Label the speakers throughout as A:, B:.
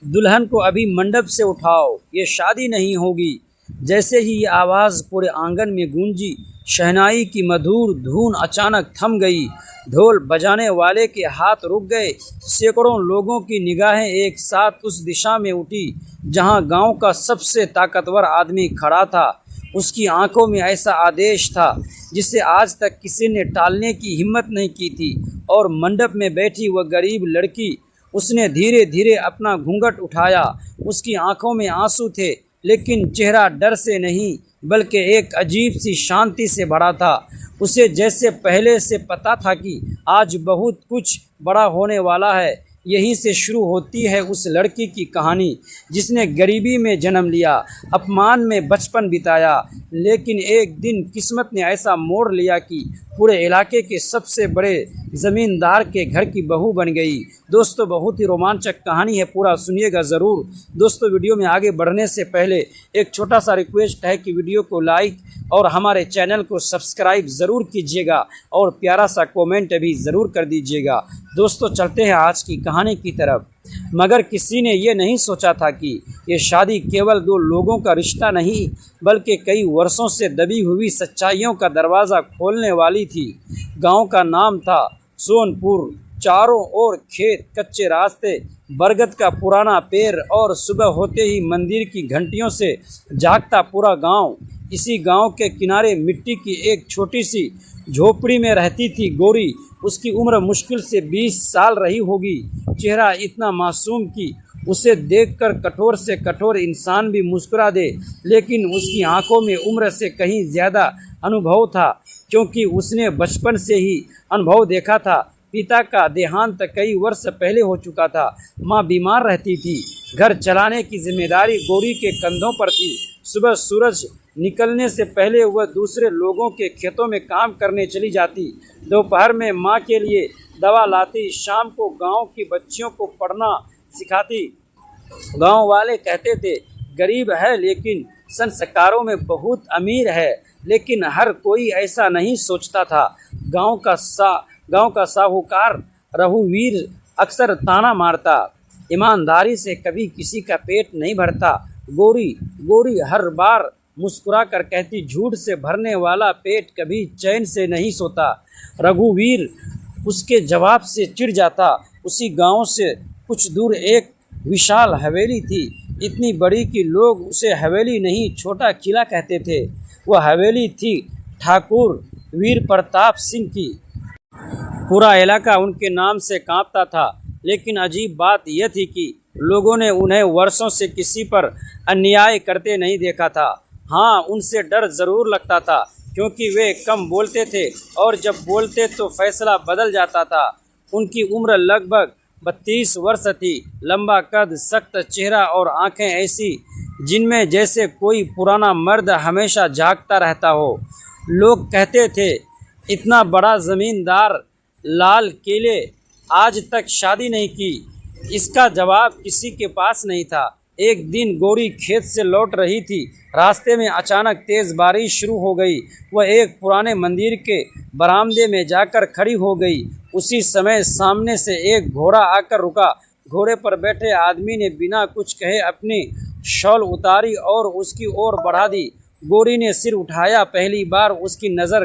A: दुल्हन को अभी मंडप से उठाओ, ये शादी नहीं होगी। जैसे ही ये आवाज़ पूरे आंगन में गूंजी, शहनाई की मधुर धुन अचानक थम गई। ढोल बजाने वाले के हाथ रुक गए। सैकड़ों लोगों की निगाहें एक साथ उस दिशा में उठी जहां गांव का सबसे ताकतवर आदमी खड़ा था। उसकी आंखों में ऐसा आदेश था जिसे आज तक किसी ने टालने की हिम्मत नहीं की थी। और मंडप में बैठी वह गरीब लड़की, उसने धीरे धीरे अपना घूंघट उठाया। उसकी आंखों में आंसू थे, लेकिन चेहरा डर से नहीं बल्कि एक अजीब सी शांति से भरा था। उसे जैसे पहले से पता था कि आज बहुत कुछ बड़ा होने वाला है। यहीं से शुरू होती है उस लड़की की कहानी जिसने गरीबी में जन्म लिया, अपमान में बचपन बिताया, लेकिन एक दिन किस्मत ने ऐसा मोड़ लिया कि पूरे इलाके के सबसे बड़े ज़मींदार के घर की बहू बन गई। दोस्तों, बहुत ही रोमांचक कहानी है, पूरा सुनिएगा ज़रूर। दोस्तों, वीडियो में आगे बढ़ने से पहले एक छोटा सा रिक्वेस्ट है कि वीडियो को लाइक और हमारे चैनल को सब्सक्राइब ज़रूर कीजिएगा और प्यारा सा कमेंट भी ज़रूर कर दीजिएगा। दोस्तों, चलते हैं आज की कहानी की तरफ। मगर किसी ने ये नहीं सोचा था कि ये शादी केवल दो लोगों का रिश्ता नहीं बल्कि कई वर्षों से दबी हुई सच्चाइयों का दरवाज़ा खोलने वाली थी। गांव का नाम था सोनपुर। चारों ओर खेत, कच्चे रास्ते, बरगद का पुराना पेड़ और सुबह होते ही मंदिर की घंटियों से जागता पूरा गांव। इसी गांव के किनारे मिट्टी की एक छोटी सी झोपड़ी में रहती थी गौरी। उसकी उम्र मुश्किल से 20 साल रही होगी। चेहरा इतना मासूम कि उसे देखकर कठोर से कठोर इंसान भी मुस्कुरा दे, लेकिन उसकी आंखों में उम्र से कहीं ज़्यादा अनुभव था, क्योंकि उसने बचपन से ही अनुभव देखा था। पिता का देहांत कई वर्ष पहले हो चुका था। माँ बीमार रहती थी। घर चलाने की जिम्मेदारी गौरी के कंधों पर थी। सुबह सूरज निकलने से पहले वह दूसरे लोगों के खेतों में काम करने चली जाती। दोपहर में माँ के लिए दवा लाती। शाम को गांव की बच्चियों को पढ़ना सिखाती। गांव वाले कहते थे गरीब है लेकिन संस्कारों में बहुत अमीर है, लेकिन हर कोई ऐसा नहीं सोचता था। गांव का साहूकार रघुवीर अक्सर ताना मारता, ईमानदारी से कभी किसी का पेट नहीं भरता। गोरी हर बार मुस्कुरा कर कहती, झूठ से भरने वाला पेट कभी चैन से नहीं सोता। रघुवीर उसके जवाब से चिढ़ जाता। उसी गांव से कुछ दूर एक विशाल हवेली थी, इतनी बड़ी कि लोग उसे हवेली नहीं छोटा किला कहते थे। वह हवेली थी ठाकुर वीर प्रताप सिंह की। पूरा इलाका उनके नाम से कांपता था, लेकिन अजीब बात यह थी कि लोगों ने उन्हें वर्षों से किसी पर अन्याय करते नहीं देखा था। हाँ, उनसे डर ज़रूर लगता था, क्योंकि वे कम बोलते थे और जब बोलते तो फैसला बदल जाता था। उनकी उम्र लगभग 32 वर्ष थी। लंबा कद, सख्त चेहरा और आंखें ऐसी जिनमें जैसे कोई पुराना मर्द हमेशा जागता रहता हो। लोग कहते थे, इतना बड़ा ज़मींदार लाल केले आज तक शादी नहीं की। इसका जवाब किसी के पास नहीं था। एक दिन गौरी खेत से लौट रही थी। रास्ते में अचानक तेज़ बारिश शुरू हो गई। वह एक पुराने मंदिर के बरामदे में जाकर खड़ी हो गई। उसी समय सामने से एक घोड़ा आकर रुका। घोड़े पर बैठे आदमी ने बिना कुछ कहे अपनी शॉल उतारी और उसकी ओर बढ़ा दी। गौरी ने सिर उठाया। पहली बार उसकी नज़र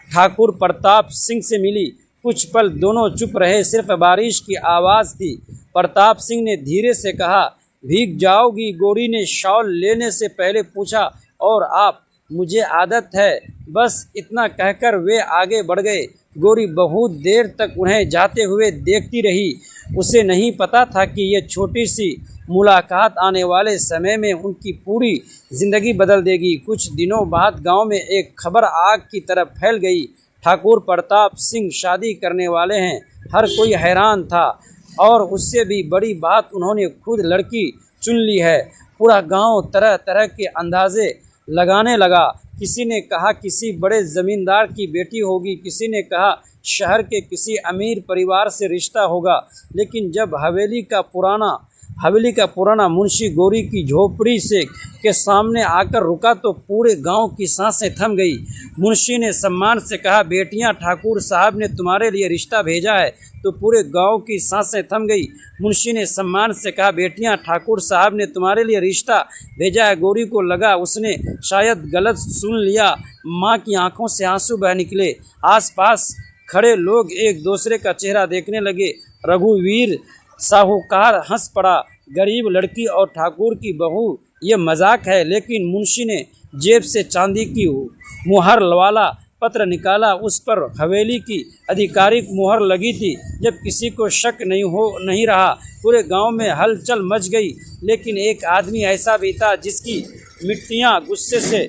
A: ठाकुर प्रताप सिंह से मिली। कुछ पल दोनों चुप रहे, सिर्फ बारिश की आवाज़ थी। प्रताप सिंह ने धीरे से कहा, भीग जाओगी? गौरी ने शॉल लेने से पहले पूछा। और आप? मुझे आदत है। बस इतना कहकर वे आगे बढ़ गए। गौरी बहुत देर तक उन्हें जाते हुए देखती रही। उसे नहीं पता था कि यह छोटी सी मुलाकात आने वाले समय में उनकी पूरी ज़िंदगी बदल देगी। कुछ दिनों बाद गांव में एक खबर आग की तरह फैल गई। ठाकुर प्रताप सिंह शादी करने वाले हैं। हर कोई हैरान था, और उससे भी बड़ी बात, उन्होंने खुद लड़की चुन ली है। पूरा गांव तरह तरह के अंदाजे लगाने लगा। किसी ने कहा किसी बड़े ज़मींदार की बेटी होगी, किसी ने कहा शहर के किसी अमीर परिवार से रिश्ता होगा। लेकिन जब हवेली का पुराना हवेली का पुराना मुंशी गौरी की झोपड़ी से के सामने आकर रुका तो पूरे गांव की सांसें थम गई। मुंशी ने सम्मान से कहा, बेटियां, ठाकुर साहब ने तुम्हारे लिए रिश्ता भेजा है। तो पूरे गांव की सांसें थम गई। मुंशी ने सम्मान से कहा, बेटियां, ठाकुर साहब ने तुम्हारे लिए रिश्ता भेजा है। गौरी को लगा उसने शायद गलत सुन लिया। माँ की आंखों से आंसू बह निकले। आसपास खड़े लोग एक दूसरे का चेहरा देखने लगे। रघुवीर साहूकार हंस पड़ा। गरीब लड़की और ठाकुर की बहू, ये मजाक है। लेकिन मुंशी ने जेब से चांदी की मुहर वाला पत्र निकाला। उस पर हवेली की आधिकारिक मुहर लगी थी। जब किसी को शक नहीं रहा, पूरे गांव में हलचल मच गई। लेकिन एक आदमी ऐसा भी था जिसकी मिट्टियां गुस्से से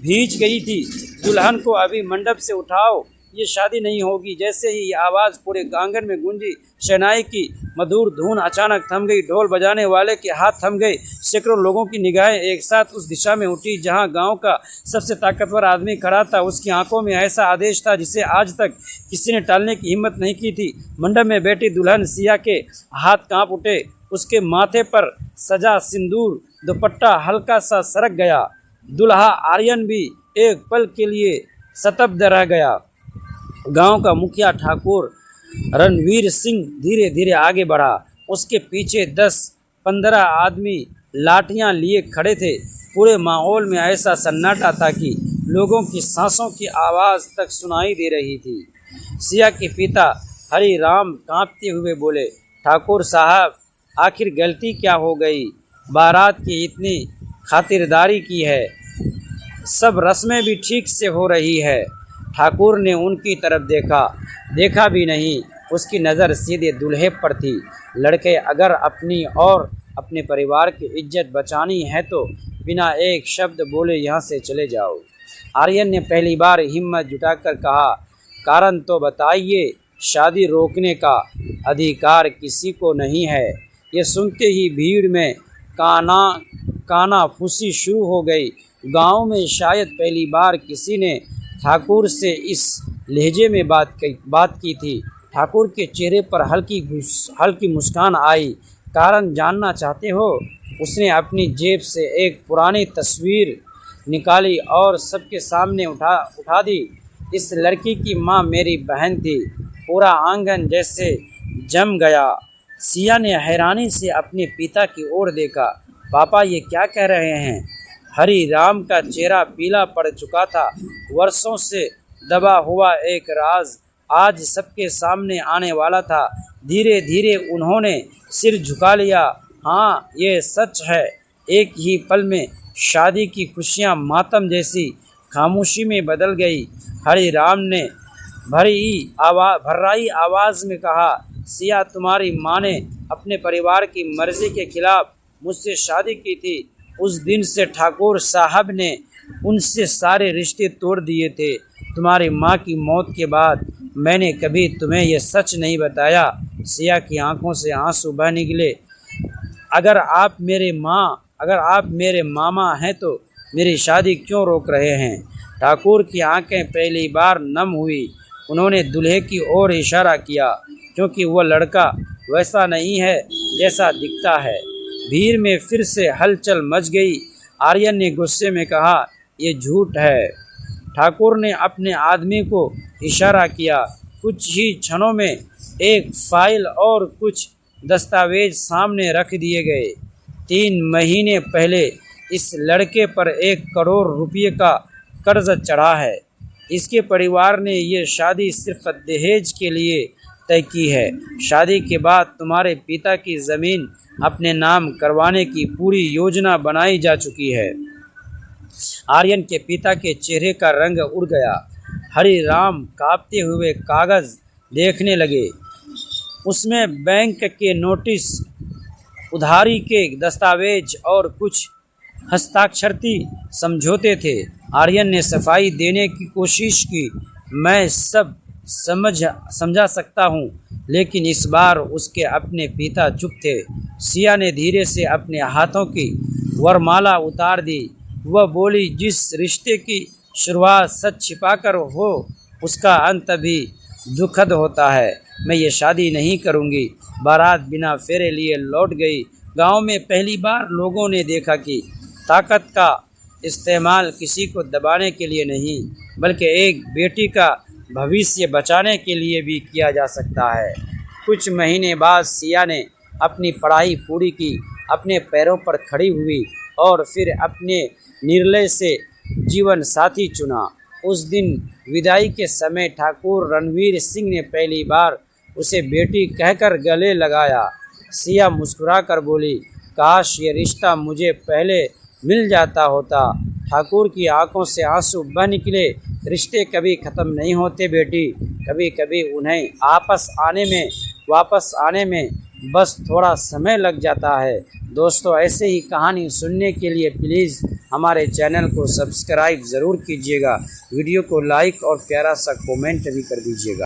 A: भीज गई थी। दुल्हन को अभी मंडप से उठाओ, ये शादी नहीं होगी। जैसे ही आवाज़ पूरे आंगन में गूंजी, शहनाई की मधुर धुन अचानक थम गई। ढोल बजाने वाले के हाथ थम गए। सैकड़ों लोगों की निगाहें एक साथ उस दिशा में उठी जहां गांव का सबसे ताकतवर आदमी खड़ा था। उसकी आंखों में ऐसा आदेश था जिसे आज तक किसी ने टालने की हिम्मत नहीं की थी। मंडप में बैठी दुल्हन सिया के हाथ कांप उठे। उसके माथे पर सजा सिंदूर दुपट्टा हल्का सा सरक गया। दुल्हा आर्यन भी एक पल के लिए स्तब्ध रह गया। गांव का मुखिया ठाकुर रणवीर सिंह धीरे धीरे आगे बढ़ा। उसके पीछे 10-15 आदमी लाठियां लिए खड़े थे। पूरे माहौल में ऐसा सन्नाटा था कि लोगों की सांसों की आवाज़ तक सुनाई दे रही थी। सिया के पिता हरि राम कांपते हुए बोले, ठाकुर साहब, आखिर गलती क्या हो गई? बारात की इतनी खातिरदारी की है, सब रस्में भी ठीक से हो रही है। ठाकुर ने उनकी तरफ देखा भी नहीं। उसकी नज़र सीधे दूल्हे पर थी। लड़के, अगर अपनी और अपने परिवार की इज्जत बचानी है तो बिना एक शब्द बोले यहाँ से चले जाओ। आर्यन ने पहली बार हिम्मत जुटाकर कहा, कारण तो बताइए। शादी रोकने का अधिकार किसी को नहीं है। ये सुनते ही भीड़ में काना फूसी शुरू हो गई। गांव में शायद पहली बार किसी ने ठाकुर से इस लहजे में बात की थी। ठाकुर के चेहरे पर हल्की मुस्कान आई। कारण जानना चाहते हो? उसने अपनी जेब से एक पुरानी तस्वीर निकाली और सबके सामने उठा दी। इस लड़की की माँ मेरी बहन थी। पूरा आंगन जैसे जम गया। सिया ने हैरानी से अपने पिता की ओर देखा। पापा, ये क्या कह रहे हैं? हरि राम का चेहरा पीला पड़ चुका था। वर्षों से दबा हुआ एक राज आज सबके सामने आने वाला था। धीरे धीरे उन्होंने सिर झुका लिया। हाँ, ये सच है। एक ही पल में शादी की खुशियाँ मातम जैसी खामोशी में बदल गई। हरि राम ने भर्राई आवाज़ में कहा, सिया, तुम्हारी माँ ने अपने परिवार की मर्जी के खिलाफ मुझसे शादी की थी। उस दिन से ठाकुर साहब ने उनसे सारे रिश्ते तोड़ दिए थे। तुम्हारी माँ की मौत के बाद मैंने कभी तुम्हें यह सच नहीं बताया। सिया की आंखों से आंसू बह निकले। अगर आप मेरे मामा हैं तो मेरी शादी क्यों रोक रहे हैं? ठाकुर की आंखें पहली बार नम हुई। उन्होंने दूल्हे की ओर इशारा किया, क्योंकि वह लड़का वैसा नहीं है जैसा दिखता है। भीड़ में फिर से हलचल मच गई। आर्यन ने गुस्से में कहा, ये झूठ है। ठाकुर ने अपने आदमी को इशारा किया। कुछ ही क्षणों में एक फाइल और कुछ दस्तावेज सामने रख दिए गए। 3 महीने पहले इस लड़के पर 1 करोड़ रुपये का कर्ज चढ़ा है। इसके परिवार ने ये शादी सिर्फ दहेज के लिए तय की है। शादी के बाद तुम्हारे पिता की ज़मीन अपने नाम करवाने की पूरी योजना बनाई जा चुकी है। आर्यन के पिता के चेहरे का रंग उड़ गया। हरि राम कांपते हुए कागज़ देखने लगे। उसमें बैंक के नोटिस, उधारी के दस्तावेज और कुछ हस्ताक्षरती समझौते थे। आर्यन ने सफाई देने की कोशिश की। मैं सब समझा सकता हूँ, लेकिन इस बार उसके अपने पिता चुप थे। सिया ने धीरे से अपने हाथों की वरमाला उतार दी। वह बोली, जिस रिश्ते की शुरुआत सच छिपाकर हो उसका अंत भी दुखद होता है। मैं ये शादी नहीं करूँगी। बारात बिना फेरे लिए लौट गई। गांव में पहली बार लोगों ने देखा कि ताकत का इस्तेमाल किसी को दबाने के लिए नहीं बल्कि एक बेटी का भविष्य बचाने के लिए भी किया जा सकता है। कुछ महीने बाद सिया ने अपनी पढ़ाई पूरी की, अपने पैरों पर खड़ी हुई और फिर अपने निर्णय से जीवन साथी चुना। उस दिन विदाई के समय ठाकुर रणवीर सिंह ने पहली बार उसे बेटी कहकर गले लगाया। सिया मुस्कुराकर बोली, काश ये रिश्ता मुझे पहले मिल जाता होता। ठाकुर की आंखों से आंसू बह निकले। रिश्ते कभी ख़त्म नहीं होते बेटी, कभी कभी उन्हें वापस आने में बस थोड़ा समय लग जाता है। दोस्तों, ऐसे ही कहानी सुनने के लिए प्लीज़ हमारे चैनल को सब्सक्राइब ज़रूर कीजिएगा। वीडियो को लाइक और प्यारा सा कमेंट भी कर दीजिएगा।